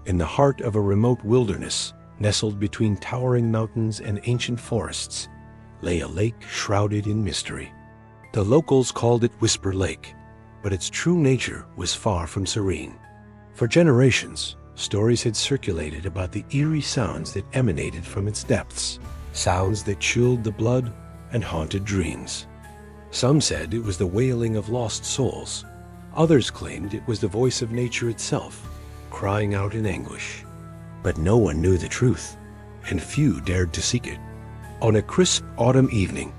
In the heart of a remote wilderness, nestled between towering mountains and ancient forests, lay a lake shrouded in mystery. The locals called it Whisper Lake, but its true nature was far from serene. For generations, stories had circulated about the eerie sounds that emanated from its depths, sounds that chilled the blood and haunted dreams. Some said it was the wailing of lost souls. Others claimed it was the voice of nature itself, crying out in anguish. But no one knew the truth, and few dared to seek it. On a crisp autumn evening,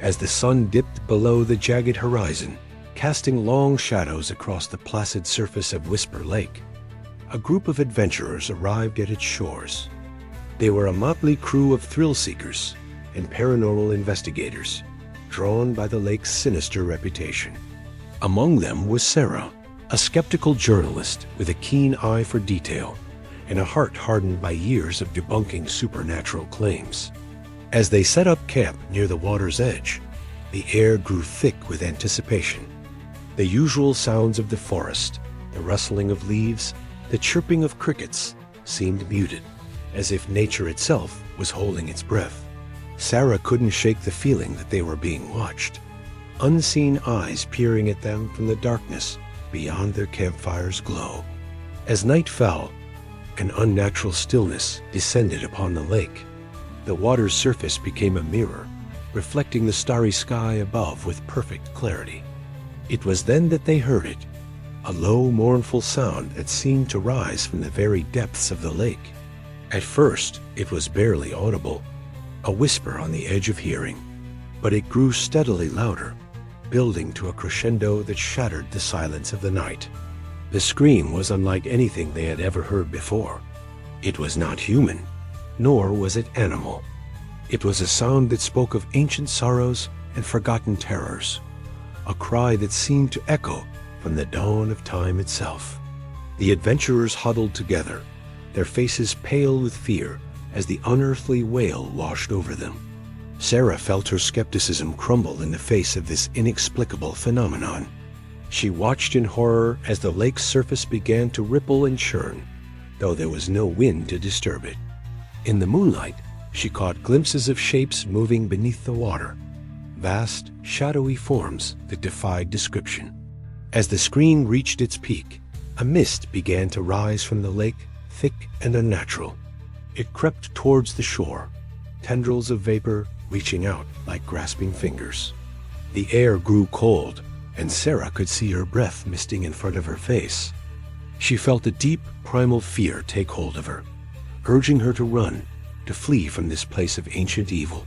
as the sun dipped below the jagged horizon, casting long shadows across the placid surface of Whisper Lake, a group of adventurers arrived at its shores. They were a motley crew of thrill-seekers and paranormal investigators, drawn by the lake's sinister reputation. Among them was Sarah, a skeptical journalist with a keen eye for detail and a heart hardened by years of debunking supernatural claims. As they set up camp near the water's edge, the air grew thick with anticipation. The usual sounds of the forest, the rustling of leaves, the chirping of crickets, seemed muted, as if nature itself was holding its breath. Sarah couldn't shake the feeling that they were being watched, unseen eyes peering at them from the darkness beyond their campfire's glow. As night fell, an unnatural stillness descended upon the lake. The water's surface became a mirror, reflecting the starry sky above with perfect clarity. It was then that they heard it, a low, mournful sound that seemed to rise from the very depths of the lake. At first, it was barely audible, a whisper on the edge of hearing, but it grew steadily louder, building to a crescendo that shattered the silence of the night. The scream was unlike anything they had ever heard before. It was not human, nor was it animal. It was a sound that spoke of ancient sorrows and forgotten terrors, a cry that seemed to echo from the dawn of time itself. The adventurers huddled together, their faces pale with fear as the unearthly wail washed over them. Sarah felt her skepticism crumble in the face of this inexplicable phenomenon. She watched in horror as the lake's surface began to ripple and churn, though there was no wind to disturb it. In the moonlight, she caught glimpses of shapes moving beneath the water, vast, shadowy forms that defied description. As the scream reached its peak, a mist began to rise from the lake, thick and unnatural. It crept towards the shore, tendrils of vapor reaching out like grasping fingers. The air grew cold, and Sarah could see her breath misting in front of her face. She felt a deep, primal fear take hold of her, urging her to run, to flee from this place of ancient evil.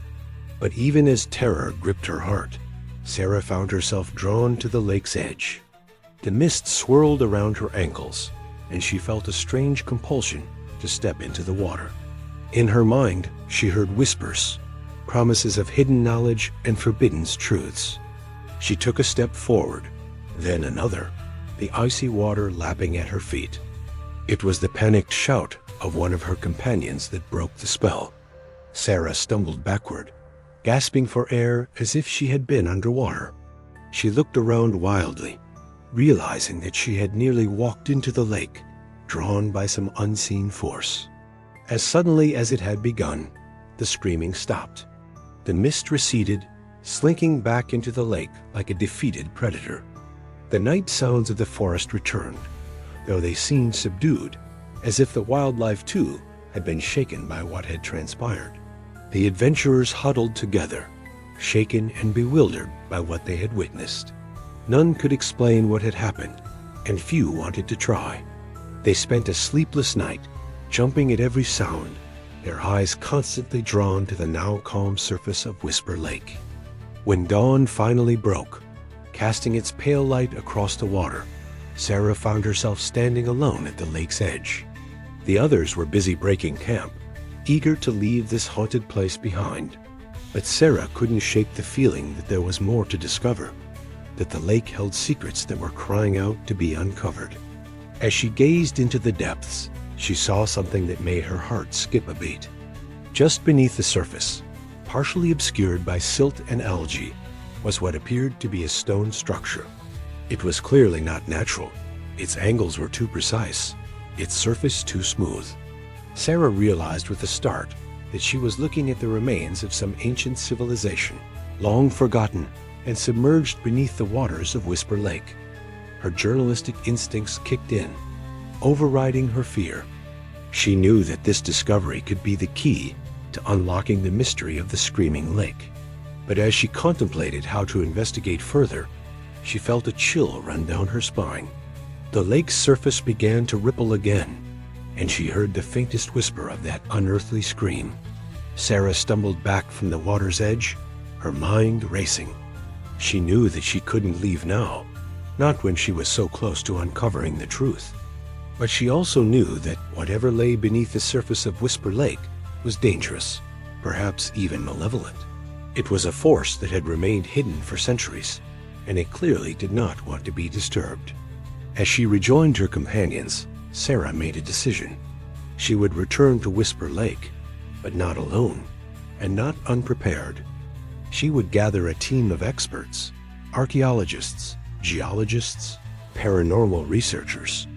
But even as terror gripped her heart, Sarah found herself drawn to the lake's edge. The mist swirled around her ankles, and she felt a strange compulsion to step into the water. In her mind, she heard whispers, promises of hidden knowledge and forbidden truths. She took a step forward, then another, the icy water lapping at her feet. It was the panicked shout of one of her companions that broke the spell. Sarah stumbled backward, gasping for air as if she had been underwater. She looked around wildly, realizing that she had nearly walked into the lake, drawn by some unseen force. As suddenly as it had begun, the screaming stopped. The mist receded, slinking back into the lake like a defeated predator. The night sounds of the forest returned, though they seemed subdued, as if the wildlife too had been shaken by what had transpired. The adventurers huddled together, shaken and bewildered by what they had witnessed. None could explain what had happened, and few wanted to try. They spent a sleepless night, jumping at every sound, their eyes constantly drawn to the now calm surface of Whisper Lake. When dawn finally broke, casting its pale light across the water, Sarah found herself standing alone at the lake's edge. The others were busy breaking camp, eager to leave this haunted place behind. But Sarah couldn't shake the feeling that there was more to discover, that the lake held secrets that were crying out to be uncovered. As she gazed into the depths, she saw something that made her heart skip a beat. Just beneath the surface, partially obscured by silt and algae, was what appeared to be a stone structure. It was clearly not natural. Its angles were too precise. its surface too smooth. Sarah realized with a start that she was looking at the remains of some ancient civilization, long forgotten and submerged beneath the waters of Whisper Lake. Her journalistic instincts kicked in, overriding her fear. She knew that this discovery could be the key to unlocking the mystery of the Screaming Lake. But as she contemplated how to investigate further, she felt a chill run down her spine. The lake's surface began to ripple again, and she heard the faintest whisper of that unearthly scream. Sarah stumbled back from the water's edge, her mind racing. She knew that she couldn't leave now, not when she was so close to uncovering the truth. But she also knew that whatever lay beneath the surface of Whisper Lake was dangerous, perhaps even malevolent. It was a force that had remained hidden for centuries, and it clearly did not want to be disturbed. As she rejoined her companions, Sarah made a decision. She would return to Whisper Lake, but not alone, and not unprepared. She would gather a team of experts, archaeologists, geologists, paranormal researchers,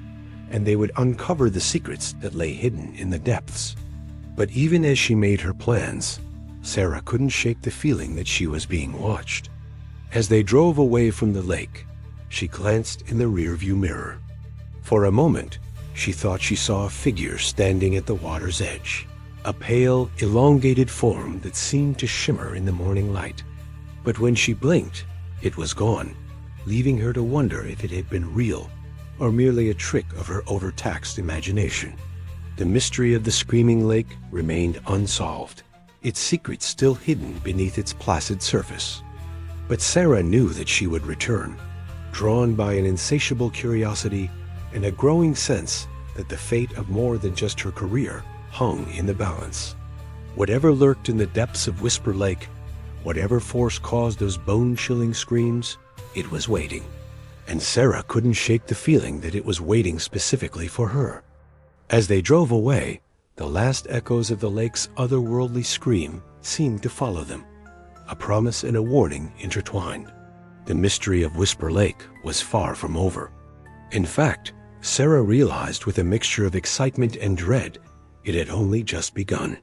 and they would uncover the secrets that lay hidden in the depths. But even as she made her plans, Sarah couldn't shake the feeling that she was being watched. As they drove away from the lake, she glanced in the rearview mirror. For a moment, she thought she saw a figure standing at the water's edge, a pale, elongated form that seemed to shimmer in the morning light. But when she blinked, it was gone, leaving her to wonder if it had been real or merely a trick of her overtaxed imagination. The mystery of the Screaming Lake remained unsolved, its secrets still hidden beneath its placid surface. But Sarah knew that she would return, drawn by an insatiable curiosity and a growing sense that the fate of more than just her career hung in the balance. Whatever lurked in the depths of Whisper Lake, whatever force caused those bone-chilling screams, it was waiting. And Sarah couldn't shake the feeling that it was waiting specifically for her. As they drove away, the last echoes of the lake's otherworldly scream seemed to follow them, a promise and a warning intertwined. The mystery of Whisper Lake was far from over. In fact, Sarah realized with a mixture of excitement and dread, it had only just begun.